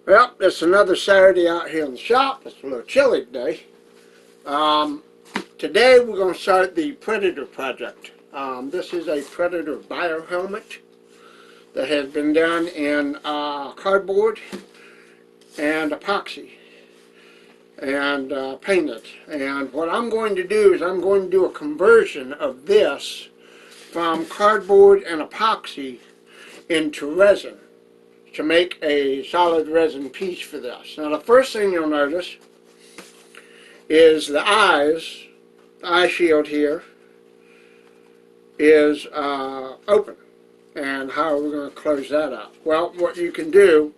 Well, it's another Saturday out here in the shop. It's a little chilly today. Today we're going to start the Predator project. This is a Predator Biohelmet that has been done in cardboard and epoxy and painted. And what I'm going to do is I'm going to do a conversion of this from cardboard and epoxy into resin to make a solid resin piece for this. Now the first thing you'll notice is the eye shield here is open. And how are we going to close that up? Well, what you can do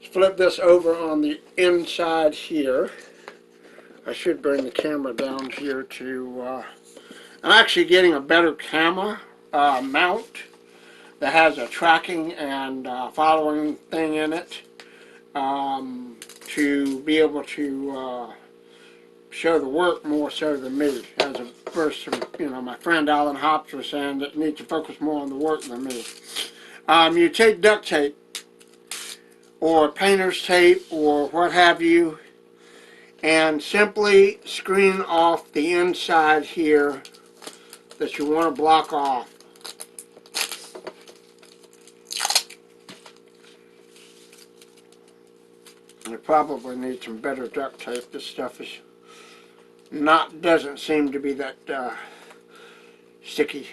is flip this over on the inside here. I should bring the camera down here to, I'm actually getting a better camera mount that has a tracking and following thing in it to be able to show the work more so than me. As a first, my friend Alan Hops was saying that you need to focus more on the work than me. You take duct tape or painter's tape or what have you and simply screen off the inside here that you want to block off. You probably need some better duct tape. This stuff is doesn't seem to be that sticky.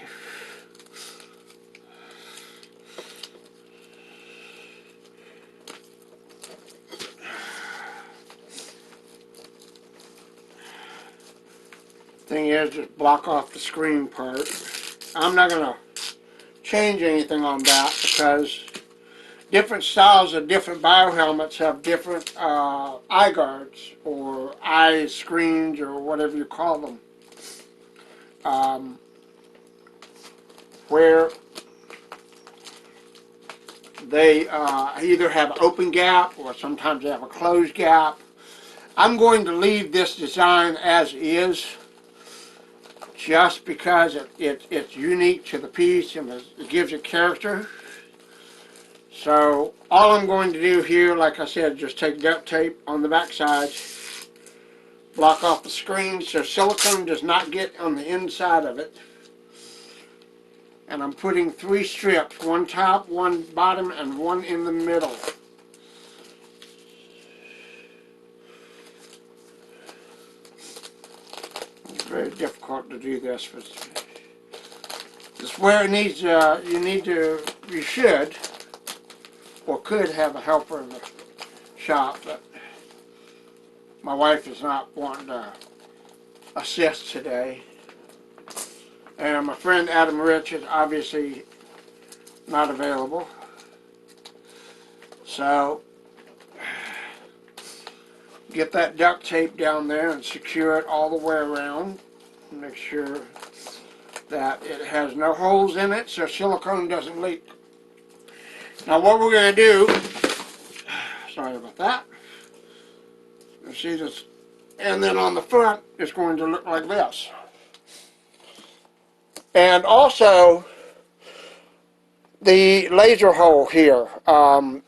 Thing is, just block off the screen part. I'm not going to change anything on that because different styles of different biohelmets have different eye guards or eye screens or whatever you call them. Where they either have an open gap or sometimes they have a closed gap. I'm going to leave this design as is just because it's unique to the piece and it gives it character. So all I'm going to do here, like I said, just take duct tape on the back side, block off the screen so silicone does not get on the inside of it. And I'm putting 3 strips, one top, one bottom, and one in the middle. It's very difficult to do this, but it's where it needs, you should, or could have a helper in the shop, but my wife is not wanting to assist today. And my friend Adam Rich is obviously not available. So, get that duct tape down there and secure it all the way around. Make sure that it has no holes in it so silicone doesn't leak. Now what we're going to do, sorry about that, you see this, and then on the front it's going to look like this. And also the laser hole here,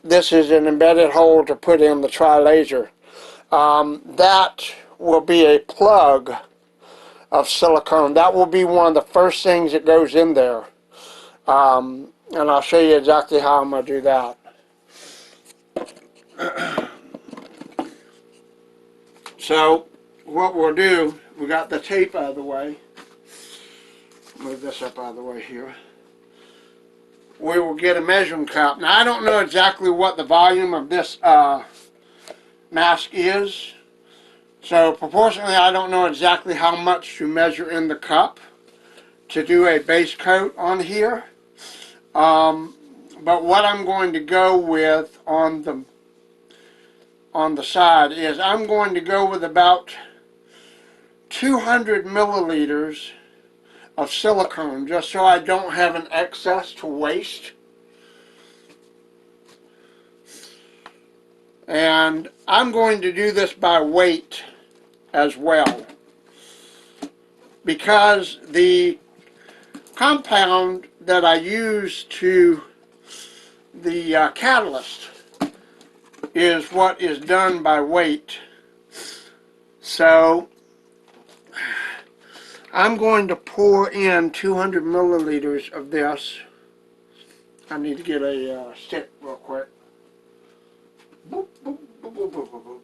this is an embedded hole to put in the tri-laser. That will be a plug of silicone. That will be one of the first things that goes in there. And I'll show you exactly how I'm going to do that. So what we'll do, we got the tape out of the way. Move this up out of the way here. We will get a measuring cup. Now I don't know exactly what the volume of this mask is. So proportionally I don't know exactly how much to measure in the cup to do a base coat on here. But what I'm going to go with on the side is I'm going to go with about 200 milliliters of silicone just so I don't have an excess to waste. And I'm going to do this by weight as well because the compound that I use to the catalyst is what is done by weight. So I'm going to pour in 200 milliliters of this. I need to get a stick real quick. Boop, boop, boop, boop, boop, boop, boop.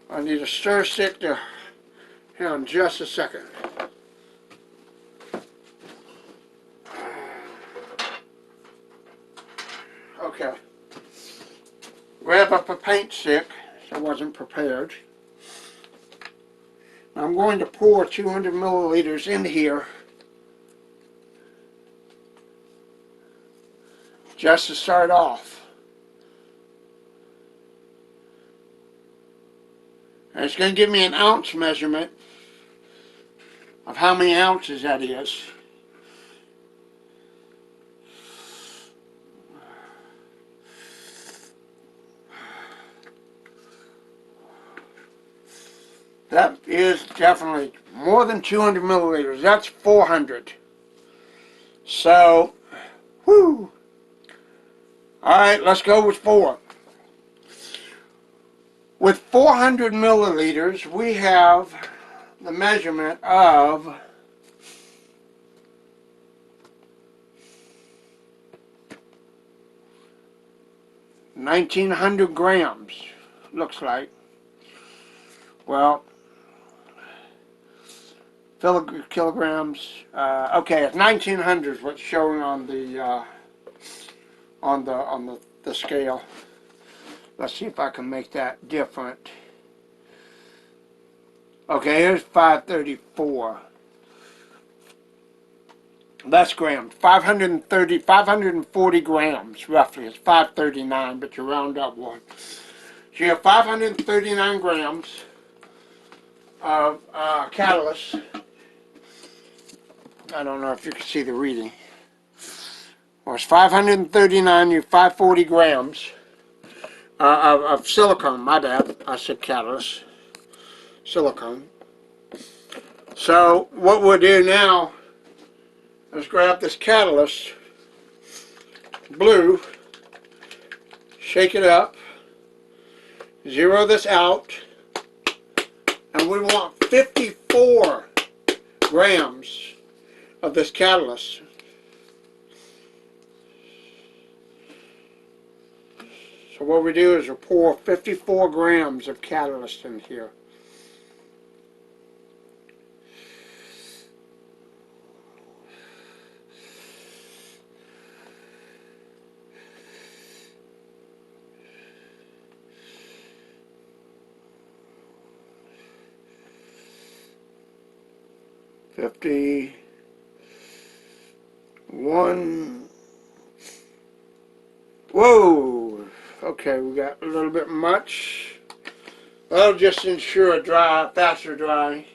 I need a stir stick to, hang on just a second. Okay. Grab up a paint stick. I wasn't prepared. I'm going to pour 200 milliliters in here just to start off. And it's going to give me an ounce measurement of how many ounces that is. That is definitely more than 200 milliliters. That's 400. So, whoo. Alright, let's go with 4. With 400 milliliters, we have the measurement of 1,900 grams, looks like. Well, kilograms. Okay, it's 1,900 is what's showing on the scale. Let's see if I can make that different. Okay, here's 534. That's grams. 540 grams, roughly. It's 539, but you round up one. So you have 539 grams of catalyst. I don't know if you can see the reading. Well, it's 539, you have 540 grams of silicone. My bad, I said catalyst. Silicone. So what we'll do now is grab this catalyst, blue, shake it up, zero this out, and we want 54 grams of this catalyst. So what we do is we pour 54 grams of catalyst in here. One. Whoa. Okay, we got a little bit much. That'll just ensure faster drying.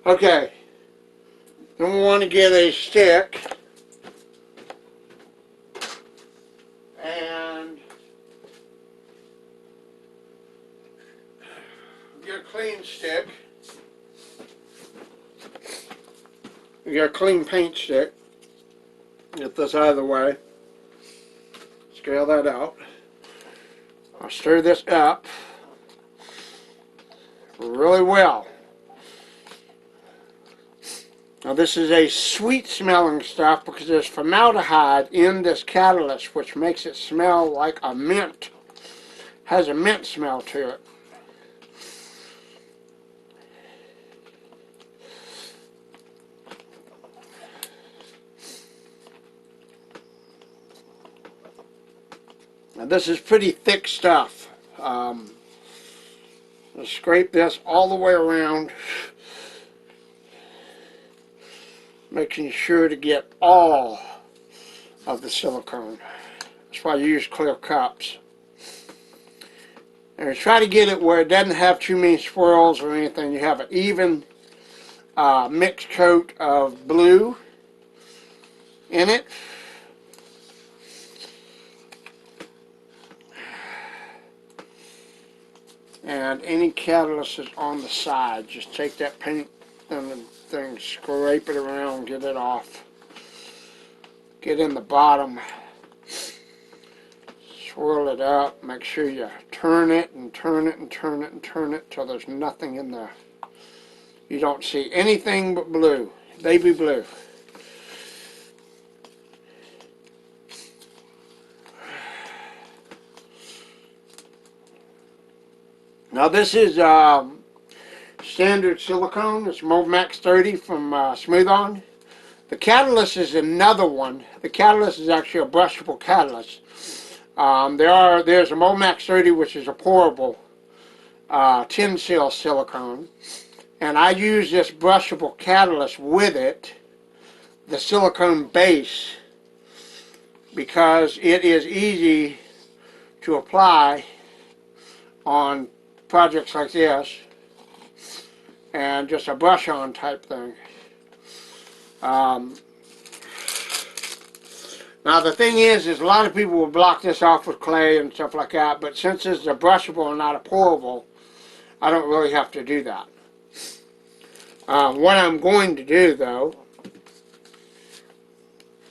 Okay. Then we want to get a stick and get a clean stick. You got a clean paint stick. Get this out of the way. Scale that out. I'll stir this up really well. Now this is a sweet smelling stuff because there's formaldehyde in this catalyst, which makes it smell like a mint. Has a mint smell to it. Now this is pretty thick stuff. I'll scrape this all the way around, making sure to get all of the silicone. That's why I use clear cups. And try to get it where it doesn't have too many swirls or anything. You have an even mixed coat of blue in it. And any catalyst that's on the side, just take that paint and the thing, scrape it around, get it off. Get in the bottom swirl it up. Make sure you turn it and turn it and turn it and turn it till there's nothing in there. You don't see anything but blue, baby blue. Now this is standard silicone. It's Momax 30 from Smooth On. The catalyst is another one. The catalyst is actually a brushable catalyst. There's a Momax 30, which is a pourable tin seal silicone, and I use this brushable catalyst with it, the silicone base, because it is easy to apply on projects like this, and just a brush on type thing. Now the thing is a lot of people will block this off with clay and stuff like that, but since it's a brushable and not a pourable, I don't really have to do that. What I'm going to do though,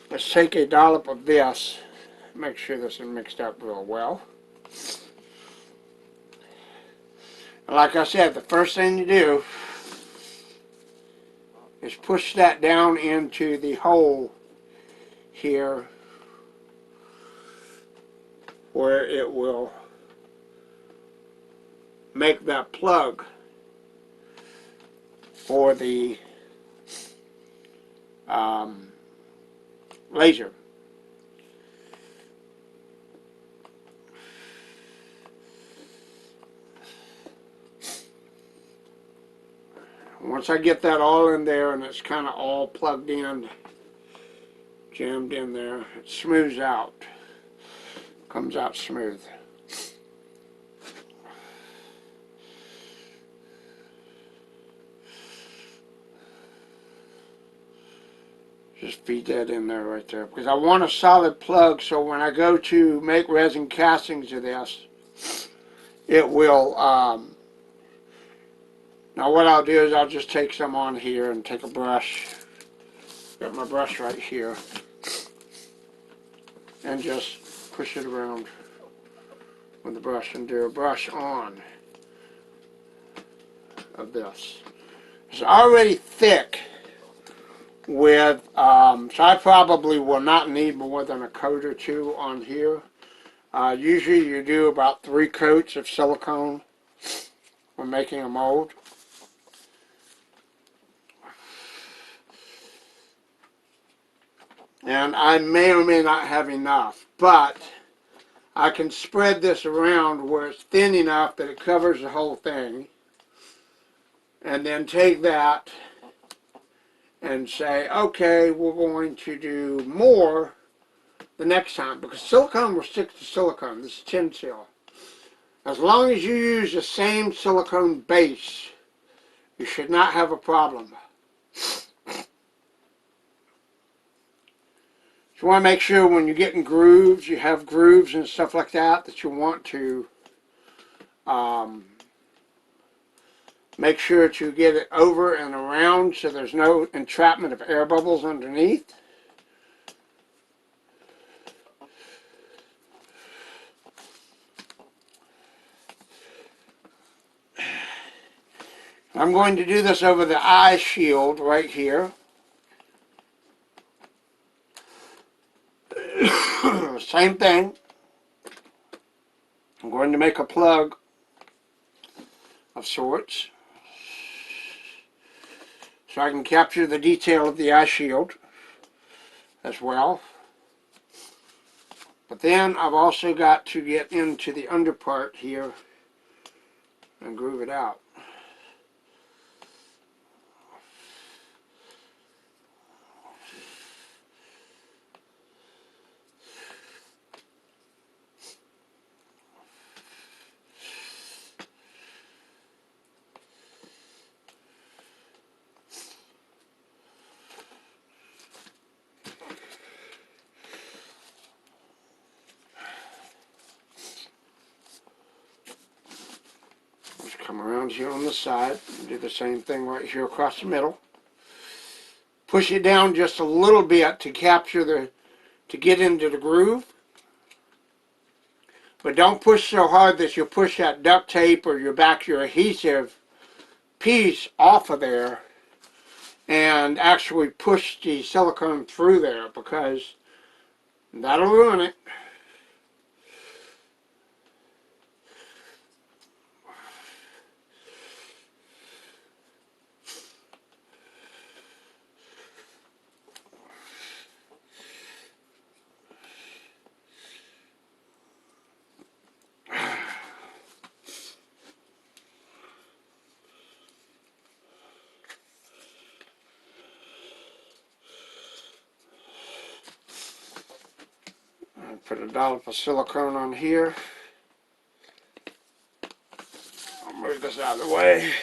is take a dollop of this, make sure this is mixed up real well. And like I said, the first thing you do is push that down into the hole here where it will make that plug for the laser. Once I get that all in there and it's kind of all plugged in, jammed in there, it smooths out, comes out smooth. Just feed that in there right there, because I want a solid plug so when I go to make resin castings of this, it will, now what I'll do is I'll just take some on here and take a brush, got my brush right here, and just push it around with the brush and do a brush on of this. It's already thick with, so I probably will not need more than a coat or two on here. Usually you do about 3 coats of silicone when making a mold. And I may or may not have enough, but I can spread this around where it's thin enough that it covers the whole thing, and then take that and say, okay, we're going to do more the next time, because silicone will stick to silicone. This is tin seal. As long as you use the same silicone base, you should not have a problem. You want to make sure when you get in grooves, you have grooves and stuff like that, that you want to make sure to get it over and around so there's no entrapment of air bubbles underneath. I'm going to do this over the eye shield right here. Same thing. I'm going to make a plug of sorts so I can capture the detail of the eye shield as well. But then I've also got to get into the under part here and groove it out. Come around here on the side and do the same thing right here across the middle. Push it down just a little bit to capture to get into the groove. But don't push so hard that you push that duct tape or your adhesive piece off of there and actually push the silicone through there, because that'll ruin it. Put a dollop of silicone on here. I'll move this out of the way.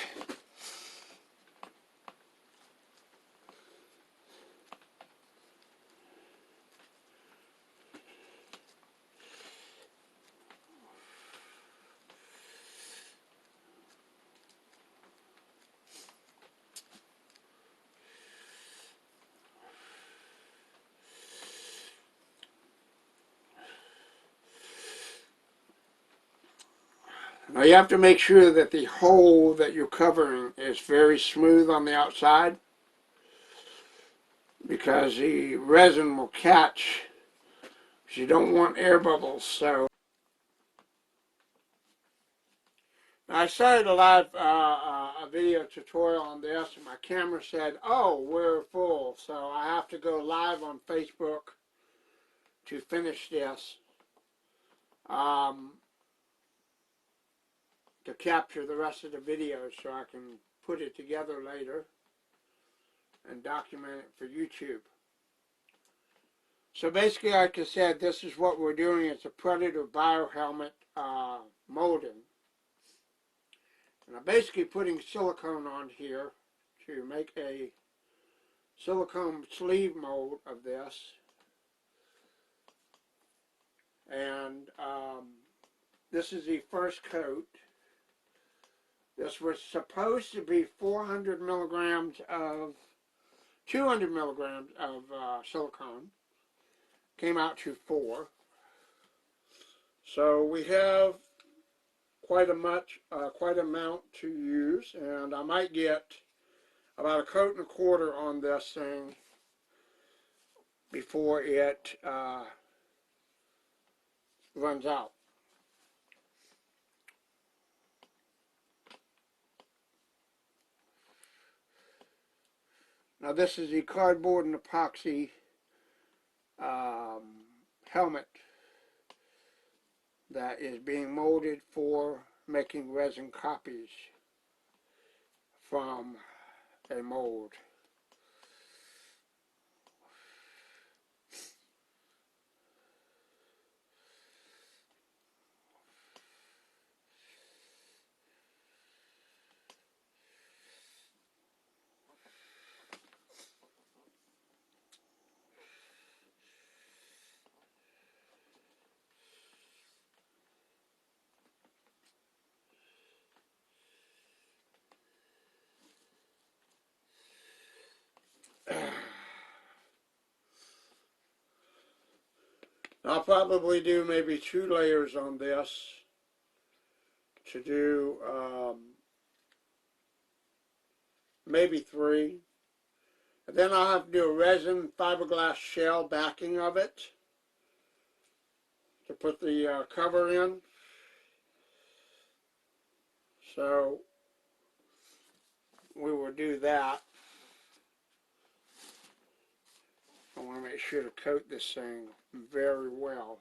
Now you have to make sure that the hole that you're covering is very smooth on the outside, because the resin will catch. You don't want air bubbles. So I started a live a video tutorial on this, and my camera said, "Oh, we're full," so I have to go live on Facebook to finish this, to capture the rest of the video so I can put it together later and document it for YouTube. So basically, like I said, this is what we're doing. It's a Predator Biohelmet molding. And I'm basically putting silicone on here to make a silicone sleeve mold of this. And this is the first coat. This was supposed to be 400 milligrams of, 200 milligrams of silicone. Came out to 4. So we have quite amount to use, and I might get about a coat and a quarter on this thing before it runs out. Now this is the cardboard and epoxy helmet that is being molded for making resin copies from a mold. I'll probably do maybe 2 layers on this to do maybe 3. And then I'll have to do a resin fiberglass shell backing of it to put the cover in. So we will do that. I want to make sure to coat this thing very well.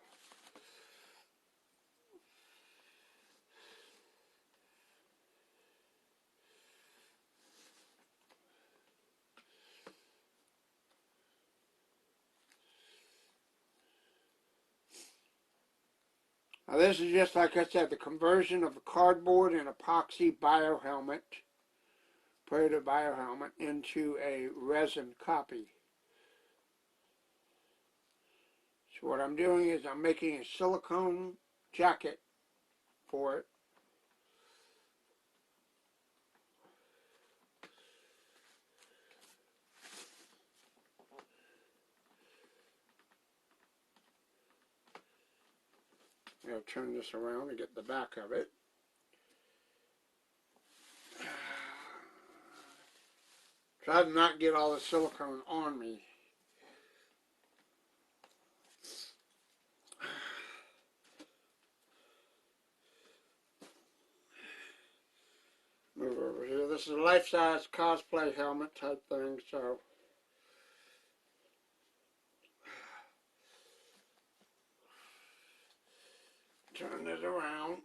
Now this is just, like I said, the conversion of a cardboard and epoxy biohelmet, Predator Biohelmet, into a resin copy. So what I'm doing is I'm making a silicone jacket for it. I'll turn this around and get the back of it. Try to not get all the silicone on me. Move over here. This is a life-size cosplay helmet type thing, so turn it around.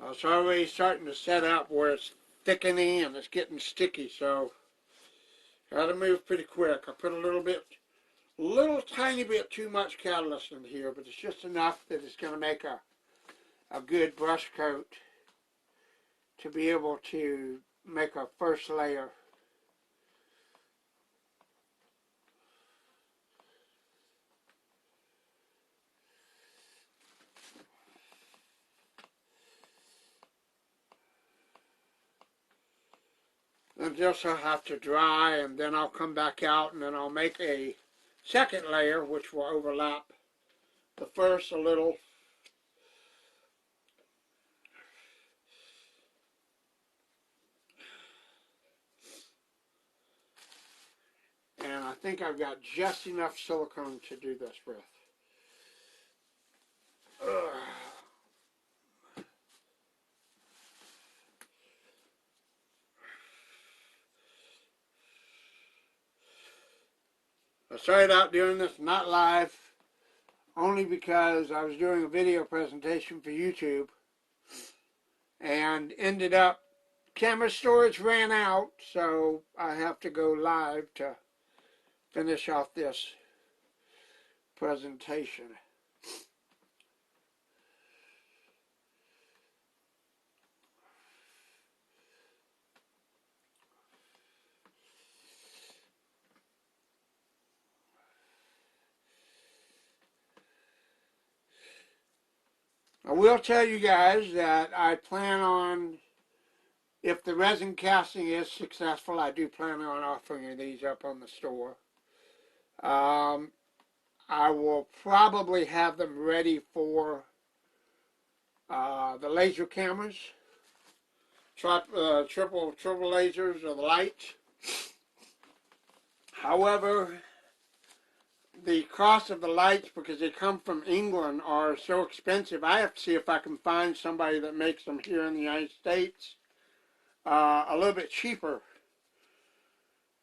It's already starting to set up where it's thickening and it's getting sticky, so got to move pretty quick. I put a little tiny bit too much catalyst in here, but it's just enough that it's going to make a good brush coat to be able to make a first layer. Then this will have to dry, and then I'll come back out and then I'll make a second layer which will overlap the first a little. And I think I've got just enough silicone to do this with. I started out doing this not live, only because I was doing a video presentation for YouTube and ended up, camera storage ran out, so I have to go live to finish off this presentation. I will tell you guys that I plan on, if the resin casting is successful, I do plan on offering these up on the store. I will probably have them ready for the laser cameras, triple lasers or the lights. However, the cost of the lights, because they come from England, are so expensive. I have to see if I can find somebody that makes them here in the United States a little bit cheaper.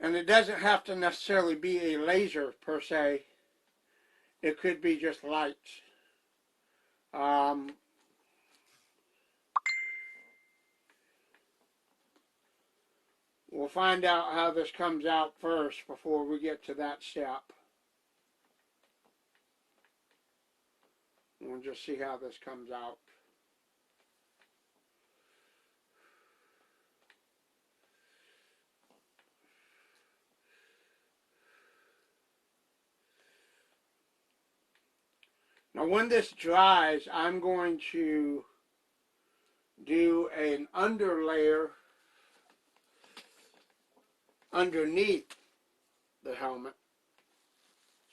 And it doesn't have to necessarily be a laser per se. It could be just lights. We'll find out how this comes out first before we get to that step. We'll just see how this comes out. Now when this dries, I'm going to do an underlayer underneath the helmet.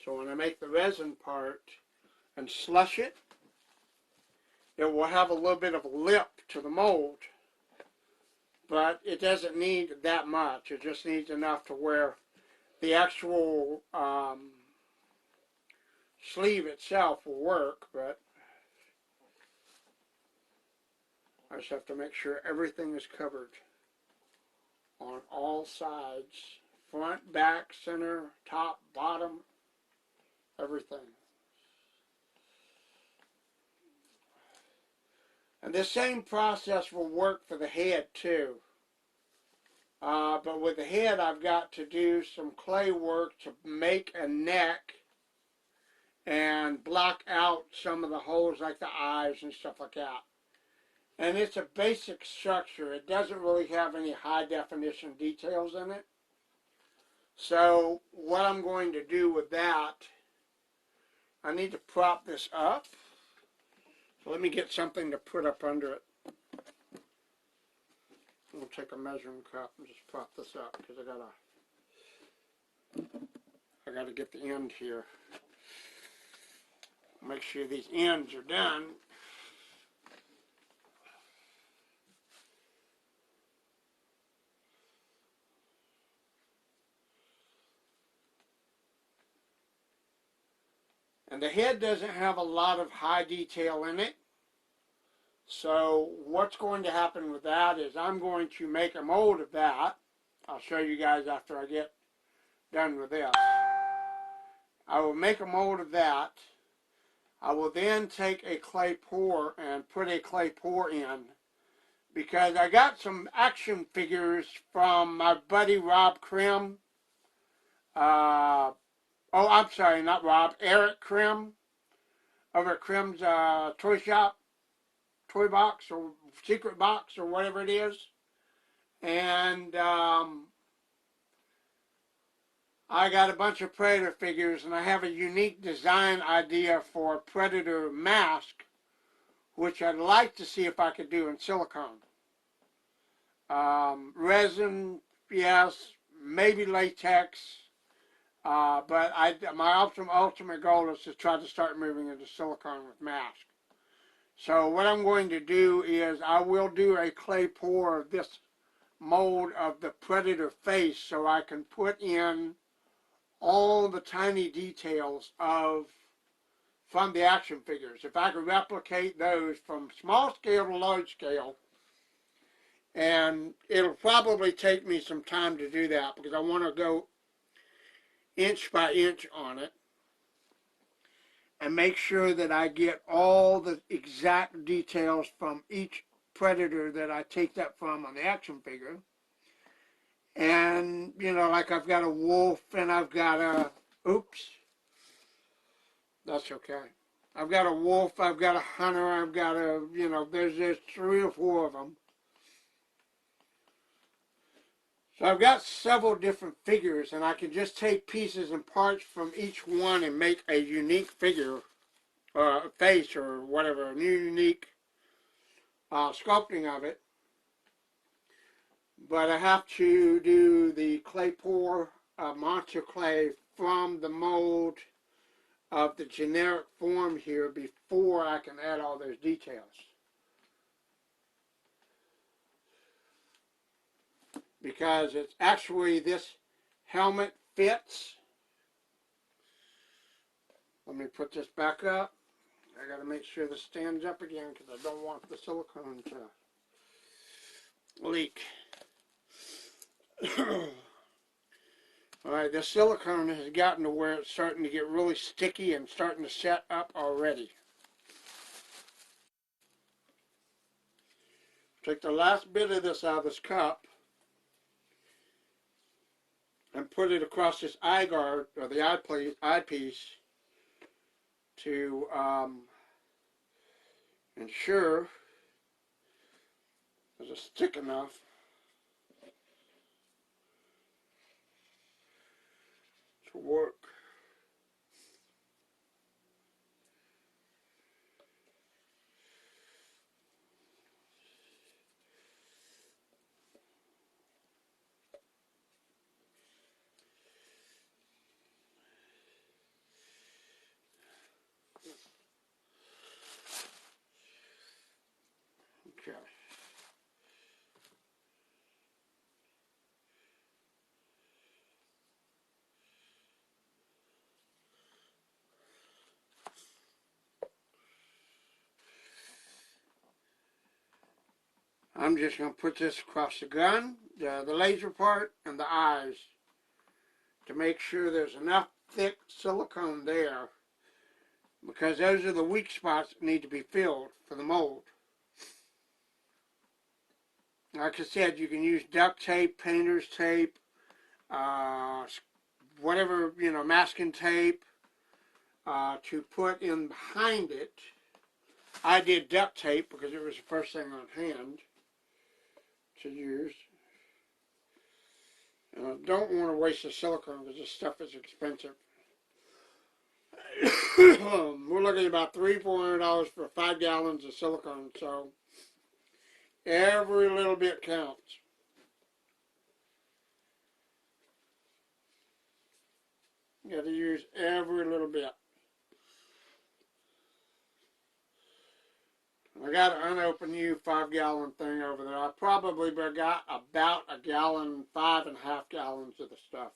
So when I make the resin part and slush it, it will have a little bit of a lip to the mold, but it doesn't need that much. It just needs enough to where the actual sleeve itself will work, but I just have to make sure everything is covered on all sides, front, back, center, top, bottom, everything. And this same process will work for the head too. But with the head, I've got to do some clay work to make a neck and block out some of the holes like the eyes and stuff like that. And it's a basic structure. It doesn't really have any high definition details in it. So what I'm going to do with that, I need to prop this up. So let me get something to put up under it. I'm going to take a measuring cup and just prop this up because I gotta get the end here. Make sure these ends are done. And the head doesn't have a lot of high detail in it. So what's going to happen with that is I'm going to make a mold of that. I'll show you guys after I get done with this. I will make a mold of that. I will then take a clay pour and put a clay pour in, because I got some action figures from my buddy Rob Krim. Oh, I'm sorry, not Rob, Eric Krim, over at Krim's toy shop, toy box or secret box or whatever it is. And I got a bunch of Predator figures, and I have a unique design idea for a Predator mask, which I'd like to see if I could do in silicone. Resin, yes, maybe latex, but my ultimate goal is to try to start moving into silicone with mask. So what I'm going to do is I will do a clay pour of this mold of the Predator face so I can put in all the tiny details from the action figures. If I could replicate those from small scale to large scale, and it'll probably take me some time to do that because I want to go inch by inch on it and make sure that I get all the exact details from each Predator that I take that from on the action figure. And, you know, like I've got a wolf and I've got a, oops, that's okay. I've got a wolf, I've got a hunter, I've got a, you know, there's 3 or 4 of them. So I've got several different figures, and I can just take pieces and parts from each one and make a unique figure, or a face, or whatever, a new unique sculpting of it. But I have to do the clay pour, monster clay from the mold of the generic form here before I can add all those details. Because it's actually, this helmet fits. Let me put this back up. I got to make sure this stands up again because I don't want the silicone to leak. Alright, this silicone has gotten to where it's starting to get really sticky and starting to set up already. Take the last bit of this out of this cup and put it across this eye guard, or the eyepiece, to ensure that it's thick enough to work. Okay. I'm just going to put this across the gun, the laser part, and the eyes to make sure there's enough thick silicone there, because those are the weak spots that need to be filled for the mold. Like I said, you can use duct tape, painter's tape, whatever, masking tape to put in behind it. I did duct tape because it was the first thing on hand to use. Don't want to waste the silicone because this stuff is expensive. We're looking at about $300-400 for 5 gallons of silicone, so every little bit counts. You got to use every little bit. I got an unopened new 5-gallon thing over there. I probably got about 1 gallon, 5.5 gallons of the stuff.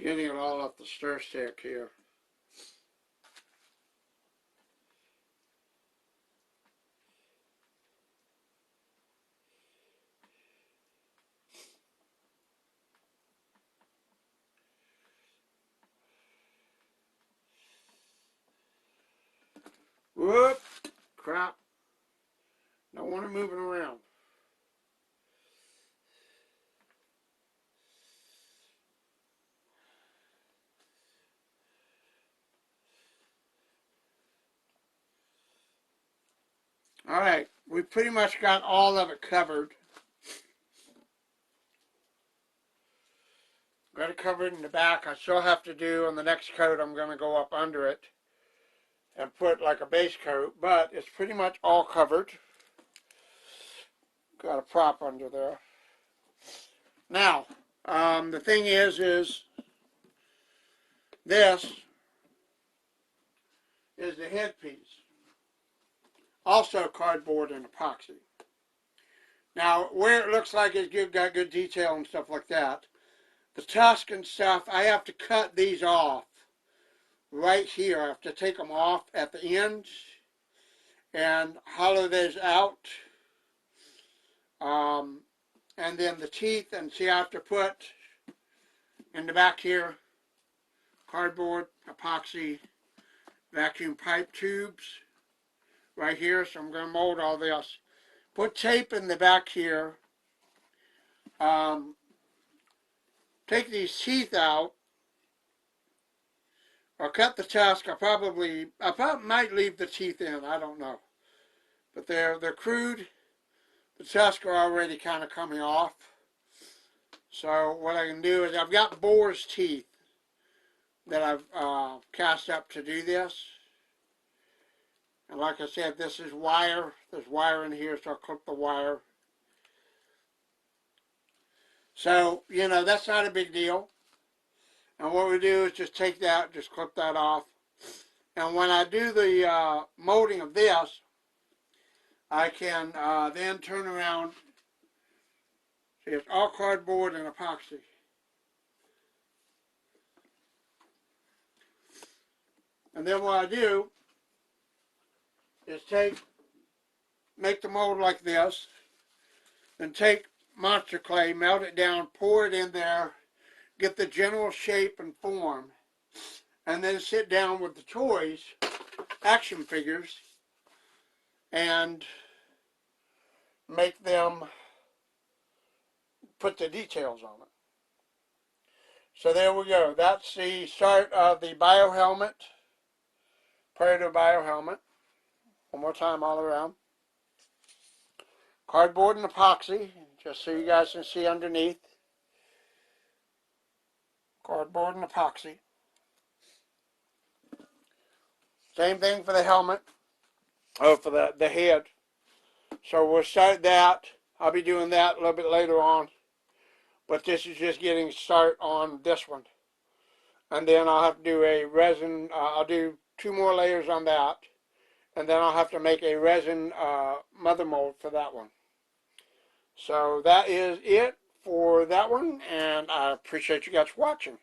Getting it all off the stir stick here. Whoop! Crap. Don't want to move it around. Alright, we pretty much got all of it covered. Got it covered in the back. I still have to do on the next coat, I'm going to go up under it and put like a base coat, but it's pretty much all covered. Got a prop under there. Now, the thing is this is the headpiece. Also cardboard and epoxy. Now, where it looks like it's got good detail and stuff like that, the tusk and stuff, I have to cut these off right here. I have to take them off at the ends and hollow those out. And then the teeth, and see, I have to put in the back here cardboard, epoxy, vacuum pipe tubes right here. So I'm going to mold all this. Put tape in the back here. Take these teeth out, or cut the tusk. I probably might leave the teeth in. I don't know, but they're crude. The tusks are already kind of coming off. So what I can do is I've got boar's teeth that I've cast up to do this. And like I said, this is wire. There's wire in here, so I'll clip the wire. So, that's not a big deal. And what we do is just take that, just clip that off. And when I do the molding of this, I can then turn around. See, it's all cardboard and epoxy. And then what I do is make the mold like this, then take monster clay, melt it down, pour it in there, get the general shape and form, and then sit down with the toys, action figures, and make them put the details on it. So there we go. That's the start of the Biohelmet, Predator Biohelmet. One more time all around. Cardboard and epoxy, just so you guys can see underneath. Cardboard and epoxy. Same thing for the helmet. Oh, for the head. So we'll start that. I'll be doing that a little bit later on. But this is just getting start on this one. And then I'll have to do a resin. I'll do 2 more layers on that. And then I'll have to make a resin mother mold for that one. So that is it for for that one, and I appreciate you guys watching.